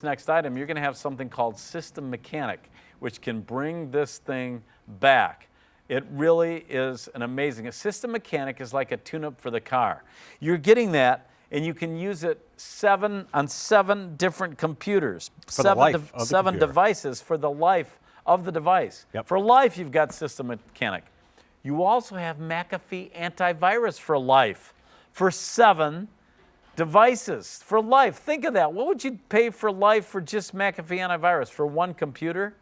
Next item, you're going to have something called System Mechanic, which can bring this thing back. It really is an amazing. A System Mechanic is like a tune-up for the car. You're getting that, and you can use it on seven different computers, seven devices for the life of the device. Yep. For life, you've got System Mechanic. You also have McAfee antivirus for life for 7 devices for life. Think of that. What would you pay for life for just McAfee antivirus for one computer?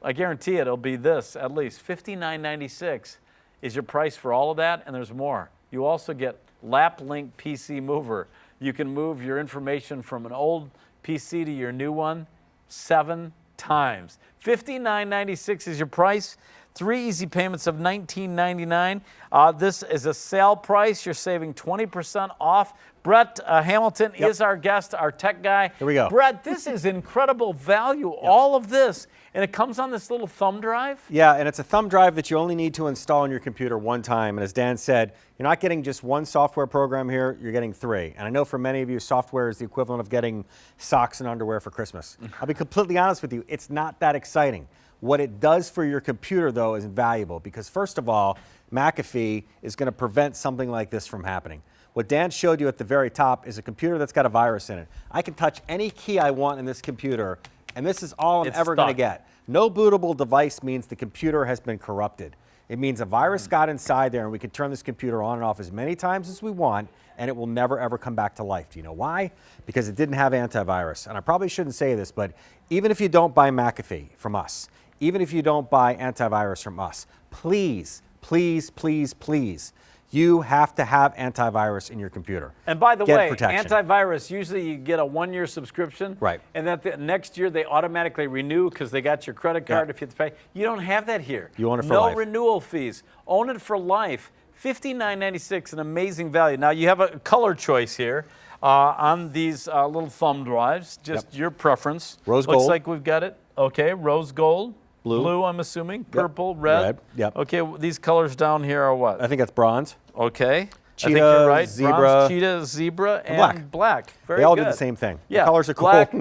I guarantee it'll be this, at least $59.96 is your price for all of that, and there's more. You also get Laplink PCMover. You can move your information from an old PC to your new one 7 times. $59.96 is your price. 3 easy payments of $19.99. This is a sale price. You're saving 20% off. Brett Hamilton is our guest, our tech guy. Here we go. Brett, this is incredible value, all of this. And it comes on this little thumb drive? Yeah, and it's a thumb drive that you only need to install on your computer one time. And as Dan said, you're not getting just one software program here, you're getting 3. And I know for many of you, software is the equivalent of getting socks and underwear for Christmas. I'll be completely honest with you, it's not that exciting. What it does for your computer, though, is invaluable because, first of all, McAfee is going to prevent something like this from happening. What Dan showed you at the very top is a computer that's got a virus in it. I can touch any key I want in this computer, and this is all I'm ever going to get. No bootable device means the computer has been corrupted. It means a virus got inside there, and we can turn this computer on and off as many times as we want, and it will never, ever come back to life. Do you know why? Because it didn't have antivirus. And I probably shouldn't say this, but even if you don't buy McAfee from us, even if you don't buy antivirus from us, please, please, please, please, you have to have antivirus in your computer. And by the way, protection. antivirus, usually you get a 1-year subscription. Right. And then the next year they automatically renew because they got your credit card if you have to pay. You don't have that here. You own it for life. life. No renewal fees. Own it for life. $59.96, an amazing value. Now you have a color choice here on these little thumb drives, just your preference. Rose gold. Looks like we've got it. Okay, rose gold. Blue, I'm assuming. Purple, red. Yep. Okay, these colors down here are what? I think that's bronze. Okay. Cheetah, I think you're right. zebra. Bronze, cheetah, zebra, and black. Very They all good. do the same thing. Yeah. The colors are cool. Black,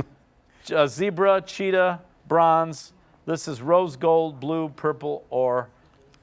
zebra, cheetah, bronze. This is rose gold, blue, purple, or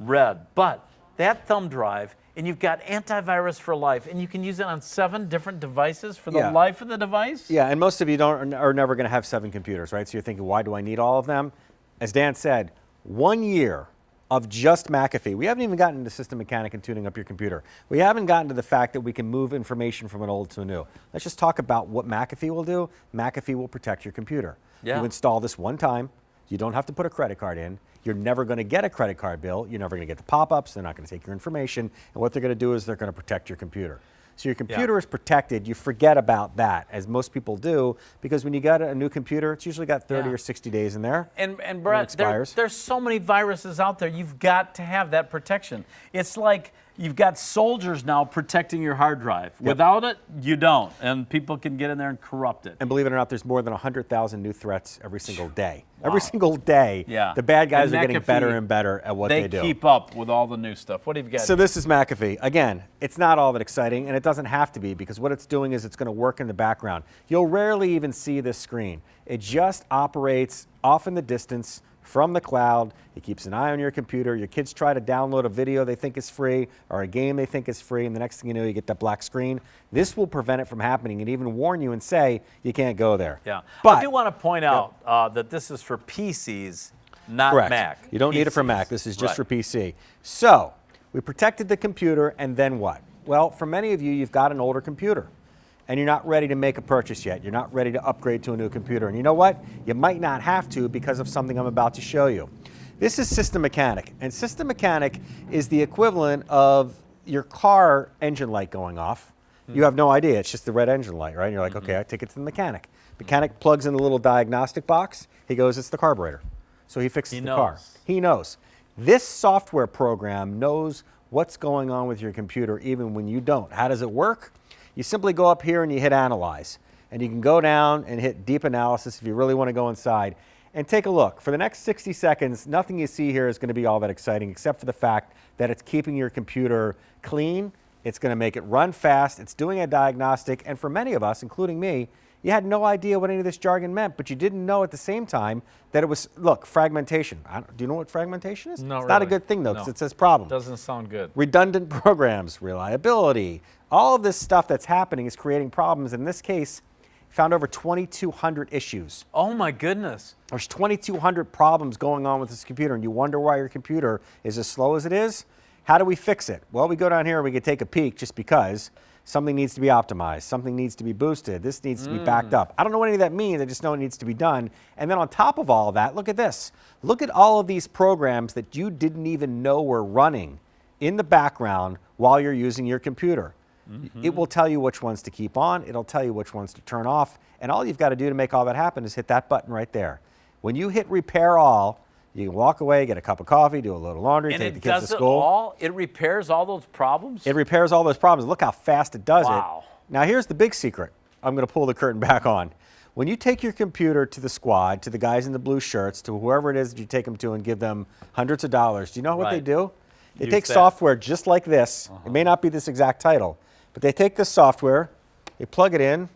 red. But that thumb drive, and you've got antivirus for life, and you can use it on 7 different devices for the life of the device? Yeah, and most of you are never going to have 7 computers, right? So you're thinking, why do I need all of them? As Dan said, 1 year of just McAfee. We haven't even gotten into System Mechanic and tuning up your computer. We haven't gotten to the fact that we can move information from an old to a new. Let's just talk about what McAfee will do. McAfee will protect your computer. Yeah. You install this one time. You don't have to put a credit card in. You're never going to get a credit card bill. You're never going to get the pop-ups. They're not going to take your information. And what they're going to do is they're going to protect your computer. So your computer is protected. You forget about that, as most people do, because when you got a new computer, it's usually got 30 or 60 days in there. And Brett, there's so many viruses out there. You've got to have that protection. It's like you've got soldiers now protecting your hard drive. Yep. Without it, you don't. And people can get in there and corrupt it. And believe it or not, there's more than 100,000 new threats every single day. Wow. Every single day, yeah. The bad guys and are getting McAfee, better and better at what they do. They keep up with all the new stuff. What have you got? So this is McAfee. Again, it's not all that exciting, and it doesn't have to be, because what it's doing is it's going to work in the background. You'll rarely even see this screen. It just operates off in the distance from the cloud. It keeps an eye on your computer. Your kids try to download a video they think is free or a game they think is free, and the next thing you know, you get that black screen. This will prevent it from happening and even warn you and say you can't go there. Yeah. But I do want to point out that this is for PCs, not correct. Mac. You don't need it for Mac. This is just for PC. So we protected the computer, and then what? Well, for many of you, you've got an older computer, and you're not ready to make a purchase yet. You're not ready to upgrade to a new computer. And you know what? You might not have to because of something I'm about to show you. This is System Mechanic, and System Mechanic is the equivalent of your car engine light going off. You have no idea. It's just the red engine light, right? And you're like, okay, I take it to the mechanic. Mechanic plugs in the little diagnostic box. He goes, it's the carburetor. So he fixes the car. He knows. This software program knows what's going on with your computer even when you don't. How does it work? You simply go up here and you hit Analyze. And you can go down and hit Deep Analysis if you really want to go inside. And take a look. For the next 60 seconds, nothing you see here is going to be all that exciting, except for the fact that it's keeping your computer clean. It's going to make it run fast. It's doing a diagnostic. And for many of us, including me, You had no idea what any of this jargon meant, but you didn't know at the same time that it was, look, fragmentation. Do you know what fragmentation is? No, it's not a really. good thing, though, No. because it says problem. Doesn't sound good. Redundant programs, reliability. All of this stuff that's happening is creating problems. In this case, found over 2,200 issues. Oh my goodness. There's 2,200 problems going on with this computer, and you wonder why your computer is as slow as it is. How do we fix it? Well, we go down here and we can take a peek just because something needs to be optimized, something needs to be boosted, this needs to be backed up. I don't know what any of that means, I just know it needs to be done. And then on top of all of that, look at this. Look at all of these programs that you didn't even know were running in the background while you're using your computer. It will tell you which ones to keep on, it'll tell you which ones to turn off, and all you've got to do to make all that happen is hit that button right there. When you hit repair all, you can walk away, get a cup of coffee, do a load of laundry, take the kids to school. It repairs all those problems? It repairs all those problems. Look how fast it does Wow. it. Now here's the big secret. I'm going to pull the curtain back on. When you take your computer to the squad, to the guys in the blue shirts, to whoever it is that you take them to and give them hundreds of dollars, do you know what they do? They Use take that. software just like this. It may not be this exact title, but they take this software, they plug it in,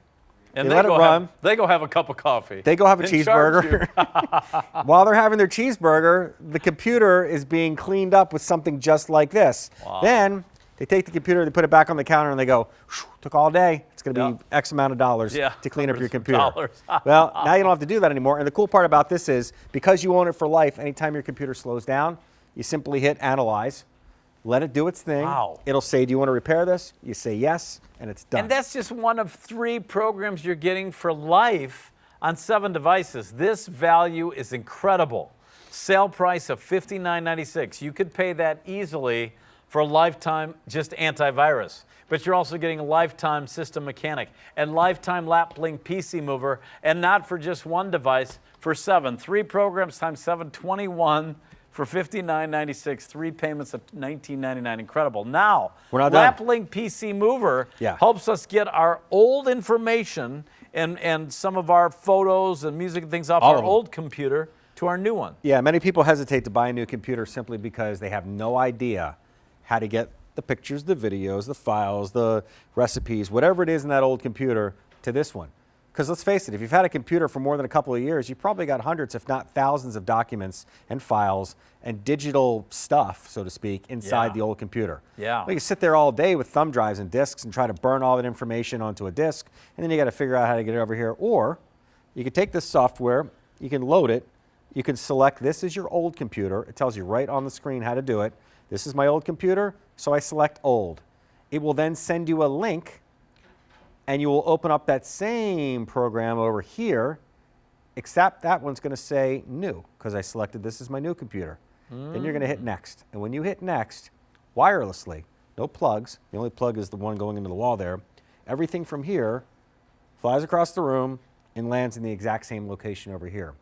And they let it run. They go have a cup of coffee. They go have a Then charge cheeseburger. While they're having their cheeseburger, the computer is being cleaned up with something just like this. Wow. Then they take the computer, they put it back on the counter, and they go, took all day. It's going to Yeah. be X amount of dollars Yeah, to clean up your hundreds of computer. dollars. Well, now you don't have to do that anymore. And the cool part about this is, because you own it for life, anytime your computer slows down, you simply hit Analyze, let it do its thing. Wow. It'll say, do you want to repair this? You say yes, and it's done. And that's just one of 3 programs you're getting for life on 7 devices. This value is incredible. Sale price of $59.96. You could pay that easily for a lifetime just antivirus. But you're also getting a lifetime system mechanic and lifetime Laplink PCMover, and not for just one device, for 7. 3 programs times 7, 21 for $59.96, 3 payments of $19.99. Incredible. Now, We're not done. Laplink PCMover Yeah. helps us get our old information and some of our photos and music and things off All our of them. old computer to our new one. Yeah, many people hesitate to buy a new computer simply because they have no idea how to get the pictures, the videos, the files, the recipes, whatever it is in that old computer to this one. Because let's face it, if you've had a computer for more than a couple of years, you've probably got hundreds, if not thousands, of documents and files and digital stuff, so to speak, inside Yeah. the old computer. Yeah. Well, you sit there all day with thumb drives and disks and try to burn all that information onto a disk, and then you got to figure out how to get it over here. Or you can take this software, you can load it, you can select this is your old computer. It tells you right on the screen how to do it. This is my old computer, so I select old. It will then send you a link, and you will open up that same program over here, except that one's going to say new, because I selected this as my new computer. Then you're going to hit next. And when you hit next, wirelessly, no plugs, the only plug is the one going into the wall there, everything from here flies across the room and lands in the exact same location over here.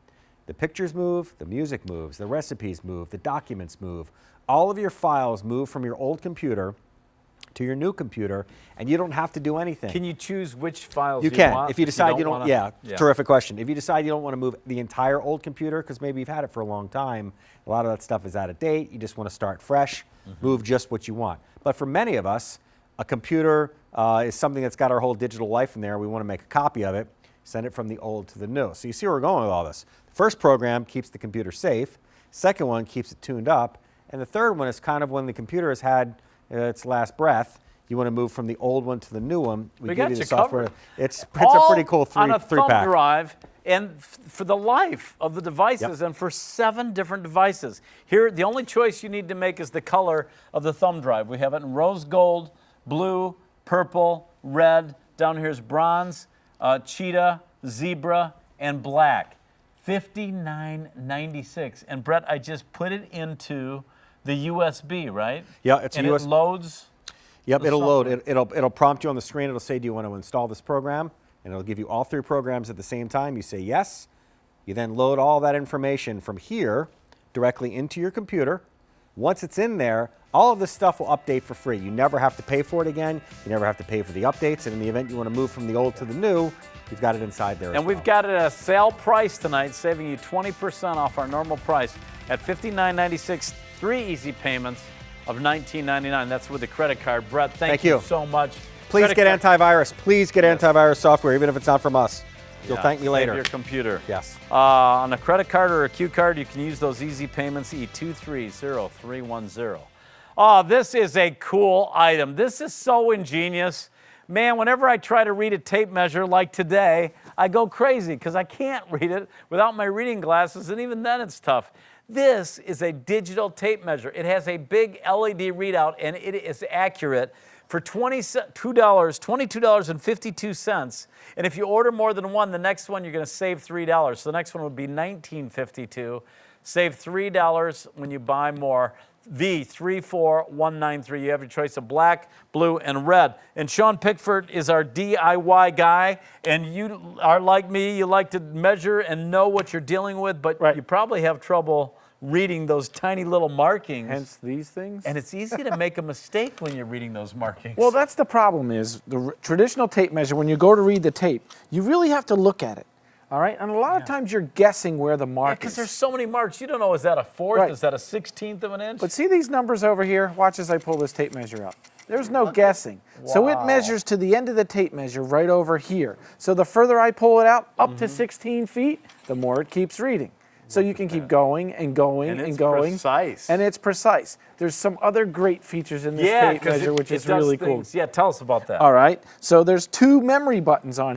The pictures move, the music moves, the recipes move, the documents move. All of your files move from your old computer to your new computer, and you don't have to do anything. Can you choose which files You you can. want? If you decide you don't, wanna- terrific question. If you decide you don't want to move the entire old computer, because maybe you've had it for a long time, a lot of that stuff is out of date, you just want to start fresh, move just what you want. But for many of us, a computer is something that's got our whole digital life in there. We want to make a copy of it, send it from the old to the new. So you see where we're going with all this. The first program keeps the computer safe, second one keeps it tuned up, and the third one is kind of when the computer has had its last breath. You want to move from the old one to the new one. We give got you the you software. covered. It's a pretty cool on a thumb three-pack. drive, and for the life of the devices, and for 7 different devices. Here, the only choice you need to make is the color of the thumb drive. We have it in rose gold, blue, purple, red. Down here is bronze, cheetah, zebra, and black. $59.96. And Brett, I just put it into the USB, right? Yeah, it's a and USB. it loads. Yep, the it'll load. software. It'll prompt you on the screen. It'll say, do you want to install this program? And it'll give you all 3 programs at the same time. You say yes. You then load all that information from here directly into your computer. Once it's in there, all of this stuff will update for free. You never have to pay for it again. You never have to pay for the updates. And in the event you want to move from the old to the new, you've got it inside there. And we've got it at a sale price tonight, saving you 20% off our normal price at $59.96, 3 easy payments of $19.99. That's with a credit card. Brett, thank you so much. Please Credit get card- antivirus. Please get antivirus software, even if it's not from us. You'll thank me later. Save your computer. Yes. On a credit card or a Q card, you can use those easy payments, E230310. Oh, this is a cool item. This is so ingenious. Man, whenever I try to read a tape measure like today, I go crazy because I can't read it without my reading glasses, and even then it's tough. This is a digital tape measure. It has a big LED readout, and it is accurate for $22.52. And if you order more than one, the next one you're going to save $3. So the next one would be $19.52. Save $3 when you buy more. V34193. You have your choice of black, blue, and red. And Sean Pickford is our DIY guy. And you are like me. You like to measure and know what you're dealing with, but you probably have trouble reading those tiny little markings. Hence these things. And it's easy to make a mistake when you're reading those markings. Well, that's the problem is the traditional tape measure, when you go to read the tape, you really have to look at it. All right? And a lot of times you're guessing where the mark is. Because there's so many marks. You don't know, is that a fourth? Right. Is that a 1/16 of an inch? But see these numbers over here? Watch as I pull this tape measure out. There's no guessing. So it measures to the end of the tape measure right over here. So the further I pull it out, up to 16 feet, the more it keeps reading. So you can keep going and going and going. Precise. And it's precise. There's some other great features in this tape measure, which is really cool. Yeah, tell us about that. All right. So there's 2 memory buttons on